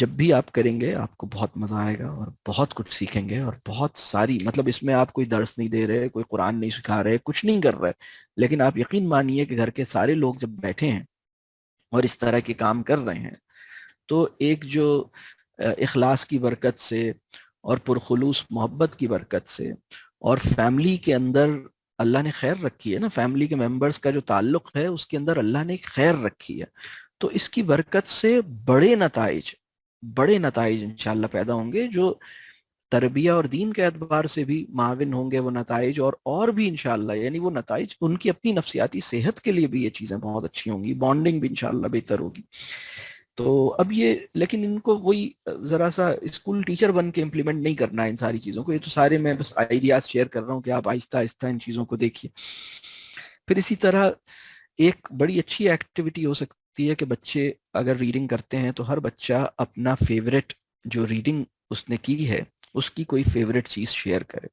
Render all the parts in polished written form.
جب بھی آپ کریں گے آپ کو بہت مزہ آئے گا اور بہت کچھ سیکھیں گے، اور بہت ساری، مطلب اس میں آپ کوئی درس نہیں دے رہے، کوئی قرآن نہیں سکھا رہے، کچھ نہیں کر رہے، لیکن آپ یقین مانیے کہ گھر کے سارے لوگ جب بیٹھے ہیں اور اس طرح کے کام کر رہے ہیں، تو ایک جو اخلاص کی برکت سے اور پرخلوص محبت کی برکت سے، اور فیملی کے اندر اللہ نے خیر رکھی ہے نا، فیملی کے ممبرز کا جو تعلق ہے اس کے اندر اللہ نے ایک خیر رکھی ہے، تو اس کی برکت سے بڑے نتائج انشاءاللہ پیدا ہوں گے، جو تربیہ اور دین کے اعتبار سے بھی معاون ہوں گے وہ نتائج، اور بھی انشاءاللہ، یعنی وہ نتائج ان کی اپنی نفسیاتی صحت کے لیے بھی یہ چیزیں بہت اچھی ہوں گی، بانڈنگ بھی انشاءاللہ بہتر ہوگی۔ تو اب یہ، لیکن ان کو وہی ذرا سا اسکول ٹیچر بن کے امپلیمنٹ نہیں کرنا ہے ان ساری چیزوں کو، یہ تو سارے میں بس آئیڈیاز شیئر کر رہا ہوں کہ آپ آہستہ آہستہ ان چیزوں کو دیکھیے۔ پھر اسی طرح ایک بڑی اچھی ایکٹیویٹی ہو سکتی ہے کہ بچے اگر ریڈنگ کرتے ہیں تو ہر بچہ اپنا فیوریٹ جو ریڈنگ اس نے کی ہے اس کی کوئی فیوریٹ چیز شیئر کرے،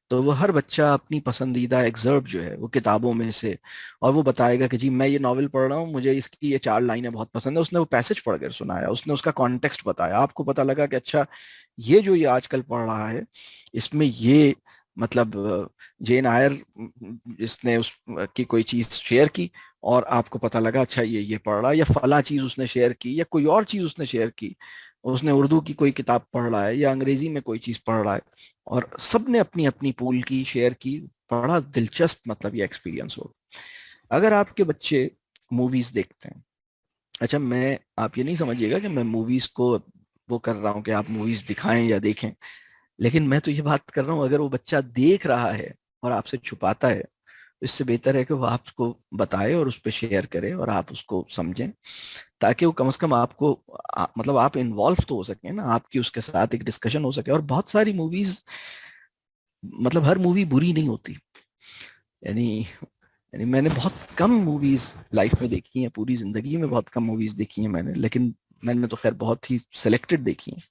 تو وہ ہر بچہ اپنی پسندیدہ ایگزرب جو ہے وہ کتابوں میں سے، اور وہ بتائے گا کہ جی میں یہ ناول پڑھ رہا ہوں، مجھے اس کی یہ 4 لائنیں بہت پسند ہے، اس نے وہ پیسج پڑھ کر سنایا، اس نے اس کا کانٹیکسٹ بتایا، آپ کو پتہ لگا کہ اچھا یہ جو یہ آج کل پڑھ رہا ہے اس میں یہ، مطلب جین آئر اس نے اس کی کوئی چیز شیئر کی، اور آپ کو پتہ لگا اچھا یہ پڑھ رہا ہے، یا فلاں چیز اس نے شیئر کی، یا کوئی اور چیز اس نے شیئر کی، اس نے اردو کی کوئی کتاب پڑھ رہا ہے یا انگریزی میں کوئی چیز پڑھ رہا ہے، اور سب نے اپنی اپنی پول کی شیئر کی، بڑا دلچسپ مطلب یہ ایکسپیرینس ہو۔ اگر آپ کے بچے موویز دیکھتے ہیں، اچھا میں، آپ یہ نہیں سمجھیے گا کہ میں موویز کو وہ کر رہا ہوں کہ آپ موویز دکھائیں یا دیکھیں، لیکن میں تو یہ بات کر رہا ہوں اگر وہ بچہ دیکھ رہا ہے اور آپ سے چھپاتا ہے، اس سے بہتر ہے کہ وہ آپ کو بتائے اور اس پہ شیئر کرے اور آپ اس کو سمجھیں، تاکہ وہ کم از کم آپ کو مطلب آپ انوالو تو ہو سکیں نا، آپ کی اس کے ساتھ ایک ڈسکشن ہو سکے۔ اور بہت ساری موویز، مطلب ہر مووی بری نہیں ہوتی، یعنی میں نے بہت کم موویز لائف میں دیکھی ہیں، پوری زندگی میں بہت کم موویز دیکھی ہیں میں نے، لیکن میں نے تو خیر بہت ہی سلیکٹڈ دیکھی ہیں،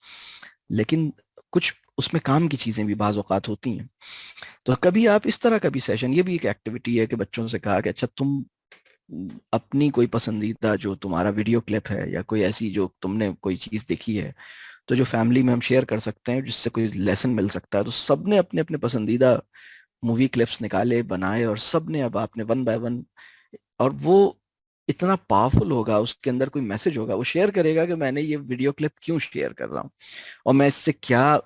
لیکن کچھ اس میں کام کی چیزیں بھی بعض اوقات ہوتی ہیں۔ تو کبھی آپ اس طرح کا بھی سیشن، یہ بھی ایک ایکٹیویٹی ہے کہ بچوں سے کہا کہ اچھا تم اپنی کوئی پسندیدہ جو تمہارا ویڈیو کلپ ہے یا کوئی ایسی جو تم نے کوئی چیز دیکھی ہے تو جو فیملی میں ہم شیئر کر سکتے ہیں جس سے کوئی لیسن مل سکتا ہے، تو سب نے اپنے اپنے پسندیدہ مووی کلپس نکالے بنائے، اور سب نے اب آپ نے ون بائی ون، اور وہ اتنا پاورفل ہوگا، اس کے اندر کوئی میسج ہوگا، وہ شیئر کرے گا کہ میں نے یہ ویڈیو کلپ کیوں شیئر کر رہا ہوں، اور میں اس سے کیا،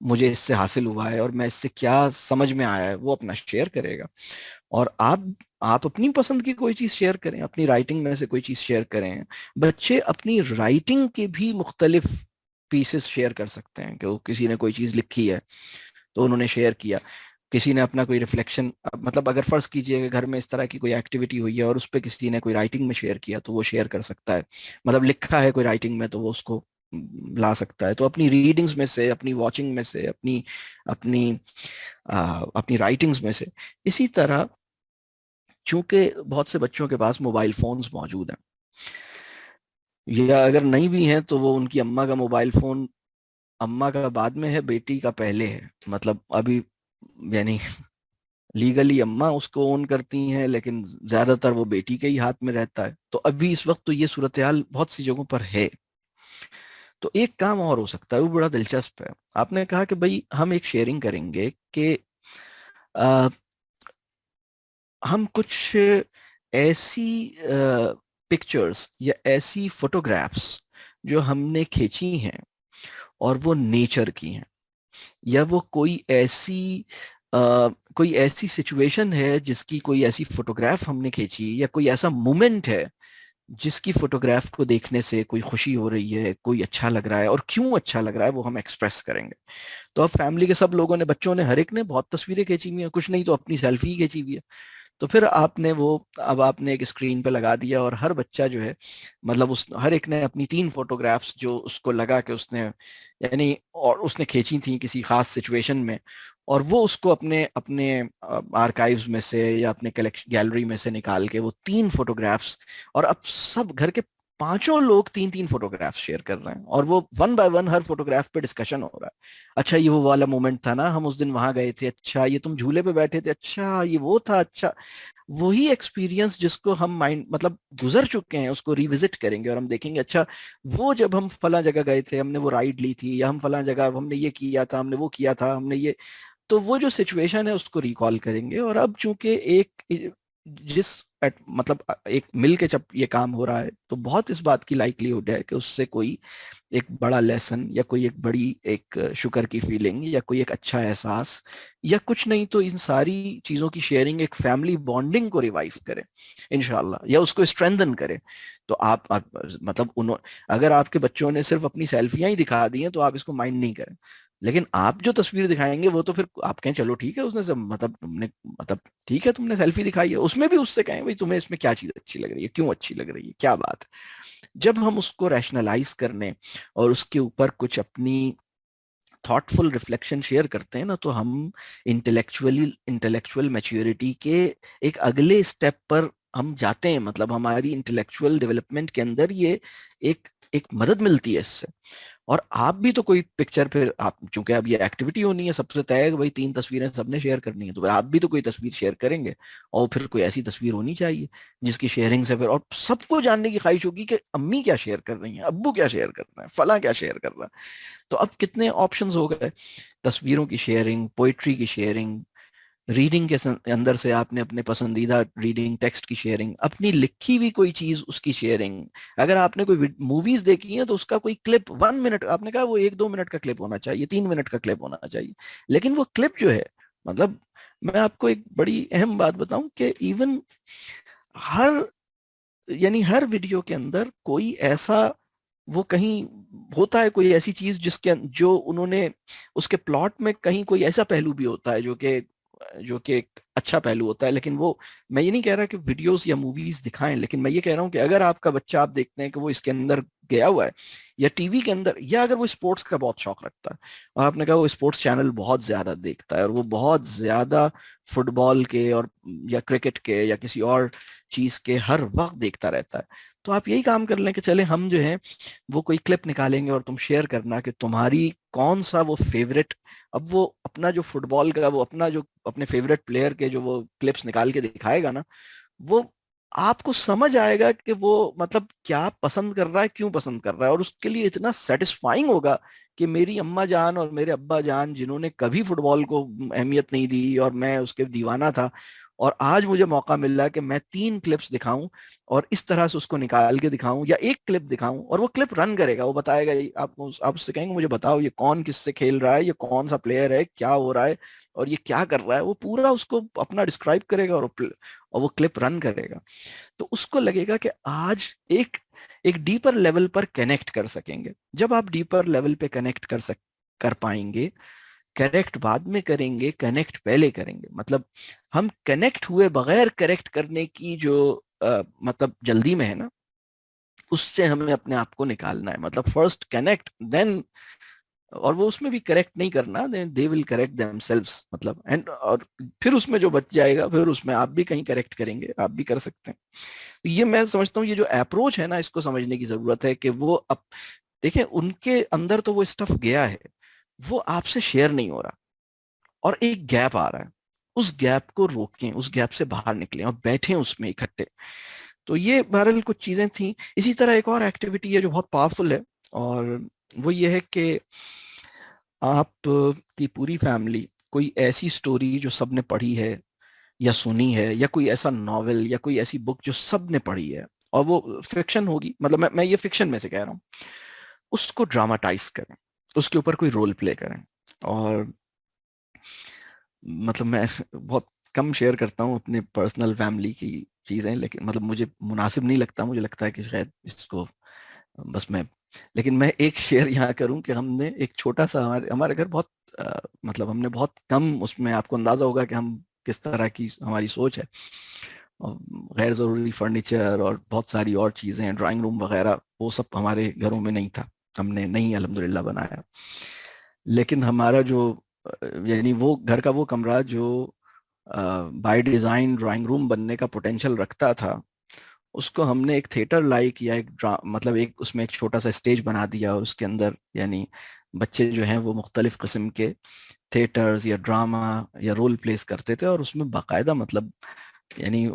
مجھے اس سے حاصل ہوا ہے، اور میں اس سے کیا سمجھ میں آیا ہے، وہ اپنا شیئر کرے گا۔ اور آپ اپنی پسند کی کوئی چیز شیئر کریں، اپنی رائٹنگ میں سے کوئی چیز شیئر کریں، بچے اپنی رائٹنگ کے بھی مختلف پیسز شیئر کر سکتے ہیں، کہ وہ کسی نے کوئی چیز لکھی ہے تو انہوں نے شیئر کیا، کسی نے اپنا کوئی ریفلیکشن، مطلب اگر فرض کیجئے کہ گھر میں اس طرح کی کوئی ایکٹیویٹی ہوئی ہے اور اس پہ کسی نے کوئی رائٹنگ میں شیئر کیا تو وہ شیئر کر سکتا ہے، مطلب لکھا ہے کوئی رائٹنگ میں تو وہ اس کو لا سکتا ہے، تو اپنی ریڈنگز میں سے، اپنی واچنگ میں سے، اپنی اپنی رائٹنگز میں سے۔ اسی طرح چونکہ بہت سے بچوں کے پاس موبائل فونز موجود ہیں، یا اگر نہیں بھی ہیں تو وہ ان کی اماں کا موبائل فون، اماں کا بعد میں ہے بیٹی کا پہلے ہے، مطلب ابھی یعنی لیگلی اماں اس کو اون کرتی ہیں لیکن زیادہ تر وہ بیٹی کے ہی ہاتھ میں رہتا ہے، تو ابھی اس وقت تو یہ صورتحال بہت سی جگہوں پر ہے۔ تو ایک کام اور ہو سکتا ہے، وہ بڑا دلچسپ ہے، آپ نے کہا کہ بھائی ہم ایک شیئرنگ کریں گے کہ ہم کچھ ایسی پکچرز یا ایسی فوٹوگرافس جو ہم نے کھینچی ہیں اور وہ نیچر کی ہیں، یا وہ کوئی ایسی سچویشن ہے جس کی کوئی ایسی فوٹوگراف ہم نے کھینچی، یا کوئی ایسا مومنٹ ہے جس کی فوٹوگراف کو دیکھنے سے کوئی خوشی ہو رہی ہے، کوئی اچھا لگ رہا ہے، اور کیوں اچھا لگ رہا ہے وہ ہم ایکسپریس کریں گے۔ تو اب فیملی کے سب لوگوں نے، بچوں نے ہر ایک نے بہت تصویریں کھینچی ہوئی ہیں، کچھ نہیں تو اپنی سیلفی ہی کھینچی ہوئی ہے، تو پھر اب آپ نے ایک اسکرین پہ لگا دیا، اور ہر بچہ جو ہے، مطلب ہر ایک نے اپنی 3 فوٹوگرافس جو اس کو لگا کہ اس نے، یعنی اور اس نے کھینچی تھیں کسی خاص سچویشن میں، اور وہ اس کو اپنے اپنے آرکائیوز میں سے یا اپنے کلیکشن گیلری میں سے نکال کے وہ 3 فوٹوگرافس، اور اب سب گھر کے پانچوں لوگ 3 فوٹوگراف شیئر کر رہے ہیں، اور وہ one by one Hare photograph پہ ڈسکشن ہو رہا ہے، اچھا یہ وہ والا مومنٹ تھا نا، ہم اس دن وہاں گئے تھے، اچھا یہ تم جھولے پہ بیٹھے تھے، اچھا یہ وہ تھا، اچھا وہی ایکسپیرینس جس کو ہم مائنڈ مطلب گزر چکے ہیں اس کو ریوزٹ کریں گے اور ہم دیکھیں گے اچھا وہ جب ہم فلاں جگہ گئے تھے ہم نے وہ رائڈ لی تھی یا ہم فلاں جگہ ہم نے یہ کیا تھا ہم نے وہ کیا تھا ہم نے یہ. تو وہ جو سچویشن ہے اس کو ریکال کریں گے. اور اب چونکہ ایک جس مطلب ایک مل کے جب یہ کام ہو رہا ہے تو بہت اس بات کی لائکلیہڈ ہے کہ اس سے کوئی ایک بڑا لیسن یا کوئی ایک بڑی ایک شکر کی فیلنگ یا کوئی ایک اچھا احساس یا کچھ نہیں تو ان ساری چیزوں کی شیئرنگ ایک فیملی بانڈنگ کو ریوائیو کرے انشاءاللہ یا اس کو اسٹرینتھن کرے. تو آپ مطلب اگر آپ کے بچوں نے صرف اپنی سیلفیاں ہی دکھا دی ہیں تو آپ اس کو مائنڈ نہیں کریں, لیکن آپ جو تصویر دکھائیں گے وہ تو پھر آپ کہیں چلو ٹھیک ہے اس نے مطلب ٹھیک ہے تم نے سیلفی دکھائی ہے, اس میں بھی اس سے کہیں بھائی تمہیں اس میں کیا چیز اچھی لگ رہی ہے, کیوں اچھی لگ رہی ہے, کیا بات ہے. جب ہم اس کو ریشنلائز کرنے اور اس کے اوپر کچھ اپنی تھاٹ فل ریفلیکشن شیئر کرتے ہیں نا تو ہم انٹلیکچوئل میچیورٹی کے ایک اگلے اسٹیپ پر ہم جاتے ہیں. مطلب ہماری انٹلیکچوئل ڈیولپمنٹ کے اندر یہ ایک مدد ملتی ہے اس سے. اور آپ بھی تو کوئی پکچر پھر آپ چونکہ اب یہ ایکٹیویٹی ہونی ہے سب سے طے ہے کہ بھائی 3 تصویریں سب نے شیئر کرنی ہے تو آپ بھی تو کوئی تصویر شیئر کریں گے اور پھر کوئی ایسی تصویر ہونی چاہیے جس کی شیئرنگ سے پھر اور سب کو جاننے کی خواہش ہوگی کہ امی کیا شیئر کر رہی ہیں, ابو کیا شیئر کر رہے ہیں, فلاں کیا شیئر کر رہا ہے. تو اب کتنے آپشنز ہو گئے, تصویروں کی شیئرنگ, پوئٹری کی شیئرنگ, ریڈنگ کے اندر سے آپ نے اپنے پسندیدہ ریڈنگ ٹیکسٹ کی شیئرنگ, اپنی لکھی ہوئی کوئی چیز اس کی شیئرنگ. اگر آپ نے کوئی موویز دیکھی ہیں تو اس کا کوئی کلپ 1 منٹ, آپ نے کہا وہ 1-2 منٹ کا کلپ ہونا چاہیے, 3 منٹ کا کلپ ہونا چاہیے, لیکن وہ کلپ جو ہے مطلب میں آپ کو ایک بڑی اہم بات بتاؤں کہ ایون ہر ہر ویڈیو کے اندر کوئی ایسا وہ کہیں ہوتا ہے کوئی ایسی چیز جو انہوں نے اس کے پلاٹ میں کہیں کوئی ایسا پہلو بھی ہوتا ہے جو کہ ایک اچھا پہلو ہوتا ہے. لیکن وہ میں یہ نہیں کہہ رہا کہ ویڈیوز یا موویز دکھائیں, لیکن میں یہ کہہ رہا ہوں کہ اگر آپ کا بچہ آپ دیکھتے ہیں کہ وہ اس کے اندر گیا ہوا ہے یا ٹی وی کے اندر, یا اگر وہ اسپورٹس کا بہت شوق رکھتا ہے اور آپ نے کہا وہ اسپورٹس چینل بہت زیادہ دیکھتا ہے اور وہ بہت زیادہ فٹ بال کے اور یا کرکٹ کے یا کسی اور چیز کے ہر وقت دیکھتا رہتا ہے, تو آپ یہی کام کر لیں کہ چلے ہم جو ہیں وہ کوئی کلپ نکالیں گے اور تم شیئر کرنا کہ تمہاری کون سا وہ فیوریٹ, اب وہ اپنا جو فٹ بال کا وہ اپنا جو اپنے فیوریٹ پلیئر کے جو وہ کلپس نکال کے دکھائے گا نا, وہ آپ کو سمجھ آئے گا کہ وہ مطلب کیا پسند کر رہا ہے, کیوں پسند کر رہا ہے, اور اس کے لیے اتنا سیٹسفائنگ ہوگا کہ میری اماں جان اور میرے ابا جان جنہوں نے کبھی فٹ بال کو اہمیت نہیں دی اور میں اس کے دیوانہ تھا, اور آج مجھے موقع مل رہا ہے کہ میں 3 کلپس دکھاؤں اور اس طرح سے اس کو نکال کے دکھاؤں یا ایک کلپ دکھاؤں اور وہ کلپ رن کرے گا, وہ بتائے گا آپ اس سے کہیں گے مجھے بتاؤ یہ کون کس سے کھیل رہا ہے, یہ کون سا پلیئر ہے, کیا ہو رہا ہے اور یہ کیا کر رہا ہے, وہ پورا اس کو اپنا ڈسکرائب کرے گا اور وہ کلپ رن کرے گا. تو اس کو لگے گا کہ آج ایک ڈیپر لیول پر کنیکٹ کر سکیں گے. جب آپ ڈیپر لیول پہ کنیکٹ کر پائیں گے, کریکٹ بعد میں کریں گے, کنیکٹ پہلے کریں گے. مطلب ہم کنیکٹ ہوئے بغیر کریکٹ کرنے کی جو مطلب جلدی میں ہے نا, اس سے ہمیں اپنے آپ کو نکالنا ہے. مطلب فرسٹ کنیکٹ دین, اور وہ اس میں بھی کریکٹ نہیں کرنا, دے ول کریکٹ دیم سیلوز. مطلب اور پھر اس میں جو بچ جائے گا پھر اس میں آپ بھی کہیں کریکٹ کریں گے, آپ بھی کر سکتے ہیں. یہ میں سمجھتا ہوں یہ جو اپروچ ہے نا اس کو سمجھنے کی ضرورت ہے کہ وہ اب دیکھیں ان کے اندر تو وہ اسٹف گیا ہے, وہ آپ سے شیئر نہیں ہو رہا اور ایک گیپ آ رہا ہے, اس گیپ کو روکیں, اس گیپ سے باہر نکلیں اور بیٹھیں اس میں اکٹھے. تو یہ بہرحال کچھ چیزیں تھیں. اسی طرح ایک اور ایکٹیویٹی ہے جو بہت پاورفل ہے, اور وہ یہ ہے کہ آپ کی پوری فیملی کوئی ایسی سٹوری جو سب نے پڑھی ہے یا سنی ہے, یا کوئی ایسا ناول یا کوئی ایسی بک جو سب نے پڑھی ہے اور وہ فکشن ہوگی, مطلب میں یہ فکشن میں سے کہہ رہا ہوں, اس کو ڈراماٹائز کریں, اس کے اوپر کوئی رول پلے کریں. اور مطلب میں بہت کم شیئر کرتا ہوں اپنے پرسنل فیملی کی چیزیں, لیکن مطلب مجھے مناسب نہیں لگتا, مجھے لگتا ہے کہ شاید اس کو بس لیکن میں ایک شیئر یہاں کروں کہ ہم نے ایک چھوٹا سا ہمارے گھر بہت مطلب ہم نے بہت کم, اس میں آپ کو اندازہ ہوگا کہ ہم کس طرح کی ہماری سوچ ہے, غیر ضروری فرنیچر اور بہت ساری اور چیزیں, ڈرائنگ روم وغیرہ, وہ سب ہمارے گھروں میں نہیں تھا, ہم نے نہیں الحمدللہ بنایا. لیکن ہمارا جو وہ گھر کا وہ کمرہ جو بائی ڈیزائن ڈرائنگ روم بننے کا پوٹینشیل رکھتا تھا, اس کو ہم نے ایک تھیٹر لائک یا مطلب اس میں ایک چھوٹا سا اسٹیج بنا دیا, اور اس کے اندر بچے جو ہیں وہ مختلف قسم کے تھیٹرز یا ڈراما یا رول پلیس کرتے تھے, اور اس میں باقاعدہ مطلب یعنی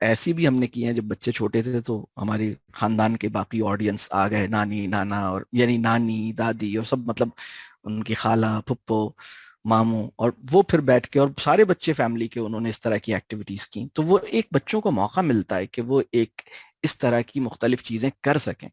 ایسی بھی ہم نے کی ہیں جب بچے چھوٹے تھے تو ہماری خاندان کے باقی آڈینس آ گئے، نانی نانا اور یعنی نانی دادی اور سب، مطلب ان کی خالہ پھپھو ماموں، اور وہ پھر بیٹھ کے اور سارے بچے فیملی کے انہوں نے اس طرح کی ایکٹیویٹیز کی، تو وہ ایک بچوں کو موقع ملتا ہے کہ وہ ایک اس طرح کی مختلف چیزیں کر سکیں.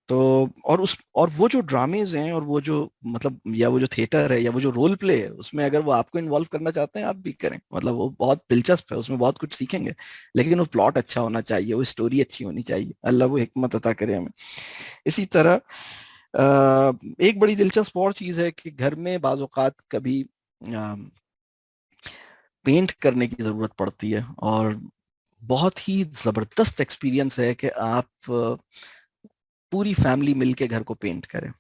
تو اور وہ جو ڈرامز ہیں اور وہ جو مطلب یا وہ جو تھیٹر ہے یا وہ جو رول پلے ہے، اس میں اگر وہ آپ کو انوالو کرنا چاہتے ہیں آپ بھی کریں، مطلب وہ بہت دلچسپ ہے، اس میں بہت کچھ سیکھیں گے، لیکن وہ پلاٹ اچھا ہونا چاہیے، وہ اسٹوری اچھی ہونی چاہیے. اللہ وہ حکمت عطا کرے ہمیں. اسی طرح ایک بڑی دلچسپ اور چیز ہے کہ گھر میں بعض اوقات کبھی پینٹ کرنے کی ضرورت پڑتی ہے، اور بہت ہی زبردست ایکسپیرینس ہے کہ آپ پوری فیملی مل کے گھر کو پینٹ کریں.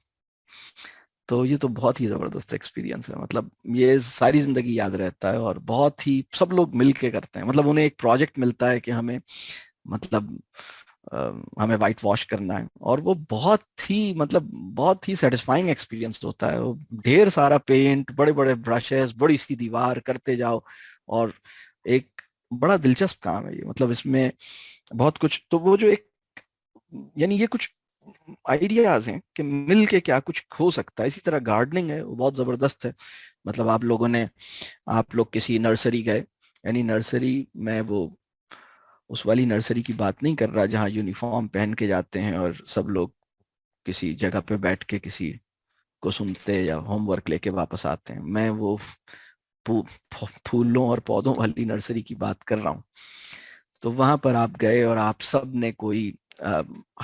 تو یہ تو بہت ہی زبردست ایکسپیرینس ہے، مطلب یہ ساری زندگی یاد رہتا ہے، اور بہت ہی سب لوگ مل کے کرتے ہیں، مطلب انہیں ایک پروجیکٹ ملتا ہے کہ ہمیں مطلب ہمیں وائٹ واش کرنا ہے، اور وہ بہت ہی سیٹسفائنگ ایکسپیرینس ہوتا ہے. وہ ڈھیر سارا پینٹ، بڑے بڑے برشز، بڑی سی دیوار کرتے جاؤ، اور ایک بڑا دلچسپ کام ہے یہ، مطلب اس میں بہت کچھ، تو وہ جو ایک یعنی یہ کچھ آئیڈیاز ہیں کہ مل کے کیا کچھ ہو سکتا ہے. اسی طرح گارڈننگ ہے، وہ بہت زبردست ہے. مطلب آپ لوگ کسی نرسری گئے، یعنی نرسری میں وہ اس والی نرسری کی بات نہیں کر رہا جہاں یونیفارم پہن کے جاتے ہیں اور سب لوگ کسی جگہ پہ بیٹھ کے کسی کو سنتے یا ہوم ورک لے کے واپس آتے ہیں. میں وہ پھولوں اور پودوں والی نرسری کی بات کر رہا ہوں. تو وہاں پر آپ گئے اور آپ سب نے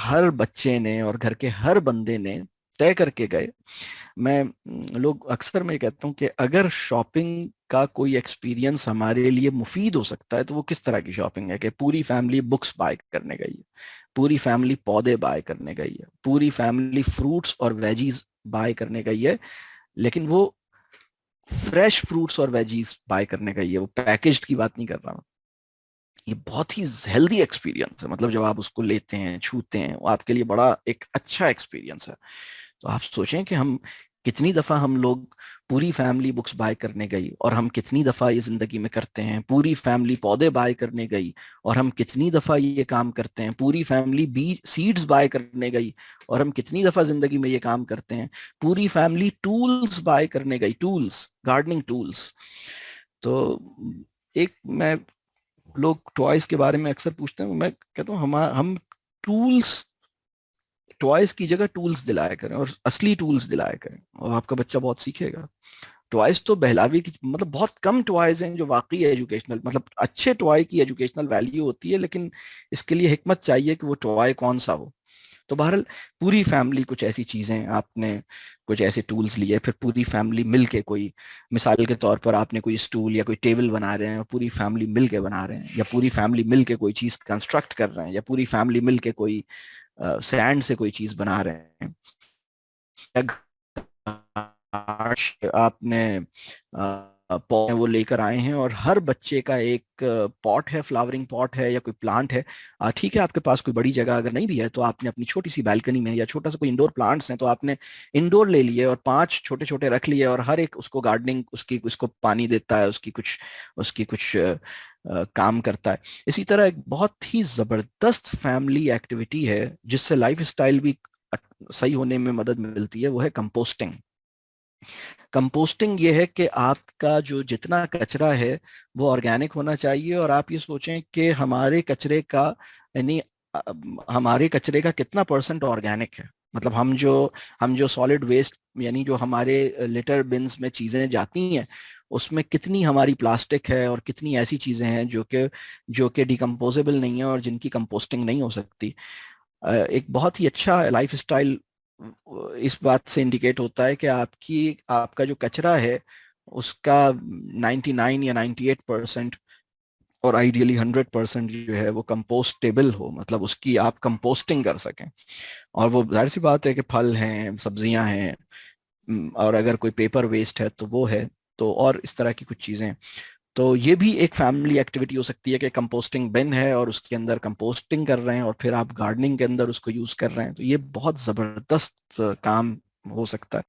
ہر بچے نے اور گھر کے ہر بندے نے طے کر کے گئے. لوگ اکثر میں کہتا ہوں کہ اگر شاپنگ کا کوئی ایکسپیرینس ہمارے لیے مفید ہو سکتا ہے تو وہ کس طرح کی شاپنگ ہے کہ پوری فیملی بکس بائی کرنے گئی ہے، پوری فیملی پودے بائی کرنے گئی ہے، پوری فیملی فروٹس اور ویجیز بائی کرنے گئی ہے، لیکن وہ فریش فروٹس اور ویجیز بائی کرنے گئی ہے، وہ پیکجڈ کی بات نہیں کر رہا ہوں. یہ بہت ہی ہیلدی ایکسپیرینس ہے، مطلب جب آپ اس کو لیتے ہیں چھوتے ہیں وہ آپ کے لیے بڑا ایک اچھا ایکسپیرینس ہے. تو آپ سوچیں کہ کتنی دفعہ ہم لوگ پوری فیملی بکس بائی کرنے گئی، اور ہم کتنی دفعہ یہ زندگی میں کرتے ہیں پوری فیملی پودے بائی کرنے گئی، اور ہم کتنی دفعہ یہ کام کرتے ہیں پوری فیملی سیڈز بائی کرنے گئی، اور ہم کتنی دفعہ زندگی میں یہ کام کرتے ہیں پوری فیملی ٹولز بائی کرنے گئی، ٹولز، گارڈننگ ٹولز. تو میں لوگ ٹوائز کے بارے میں اکثر پوچھتے ہیں، میں کہتا ہوں ہم ٹولز، ٹوائز کی جگہ ٹولز دلایا کریں، اور اصلی ٹولز دلایا کریں، اور آپ کا بچہ بہت سیکھے گا. ٹوائز تو بہلاوی کی، مطلب بہت کم ٹوائز ہیں جو واقعی ایجوکیشنل، مطلب اچھے ٹوائے کی ایجوکیشنل ویلیو ہوتی ہے، لیکن اس کے لیے حکمت چاہیے کہ وہ ٹوائے کون سا ہو. تو بہرحال پوری فیملی کچھ ایسی چیزیں، آپ نے کچھ ایسے ٹولز لیے، پھر پوری فیملی مل کے کوئی، مثال کے طور پر آپ نے کوئی اسٹول یا کوئی ٹیبل بنا رہے ہیں، پوری فیملی مل کے بنا رہے ہیں، یا پوری فیملی مل کے کوئی چیز کنسٹرکٹ کر رہے ہیں، یا پوری فیملی مل کے کوئی سینڈ سے کوئی چیز بنا رہے ہیں، آپ نے وہ لے کر آئے ہیں، اور ہر بچے کا ایک پاٹ ہے، فلاورنگ پاٹ ہے یا کوئی پلانٹ ہے. ٹھیک ہے آپ کے پاس کوئی بڑی جگہ اگر نہیں بھی ہے تو آپ نے اپنی چھوٹی سی بالکنی میں یا چھوٹا سا کوئی انڈور پلانٹس ہیں تو آپ نے انڈور لے لیے اور 5 چھوٹے چھوٹے رکھ لیے، اور ہر ایک اس کو گارڈننگ اس کو پانی دیتا ہے، اس کی کچھ کام کرتا ہے. اسی طرح ایک بہت ہی زبردست فیملی ایکٹیویٹی ہے جس سے لائف اسٹائل بھی صحیح ہونے میں مدد ملتی ہے، وہ ہے کمپوسٹنگ. کمپوسٹنگ یہ ہے کہ آپ کا جو جتنا کچرا ہے وہ آرگینک ہونا چاہیے، اور آپ یہ سوچیں کہ ہمارے کچرے کا یعنی ہمارے کچرے کا کتنا پرسنٹ آرگینک ہے. مطلب ہم جو سالڈ ویسٹ یعنی جو ہمارے لیٹر بنز میں چیزیں جاتی ہیں اس میں کتنی ہماری پلاسٹک ہے اور کتنی ایسی چیزیں ہیں جو کہ ڈیکمپوزیبل نہیں ہیں اور جن کی کمپوسٹنگ نہیں ہو سکتی. ایک بہت ہی اچھا لائف اسٹائل اس بات سے انڈیکیٹ ہوتا ہے کہ آپ کا جو کچرا ہے اس کا 99 یا 98% اور آئیڈیلی 100% جو ہے وہ کمپوسٹیبل ہو، مطلب اس کی آپ کمپوسٹنگ کر سکیں. اور وہ ظاہر سی بات ہے کہ پھل ہیں، سبزیاں ہیں، اور اگر کوئی پیپر ویسٹ ہے تو وہ ہے، تو اور اس طرح کی کچھ چیزیں. تو یہ بھی ایک فیملی ایکٹیویٹی ہو سکتی ہے کہ کمپوسٹنگ بن ہے اور اس کے اندر کمپوسٹنگ کر رہے ہیں، اور پھر آپ گارڈننگ کے اندر اس کو یوز کر رہے ہیں. تو یہ بہت زبردست کام ہو سکتا ہے.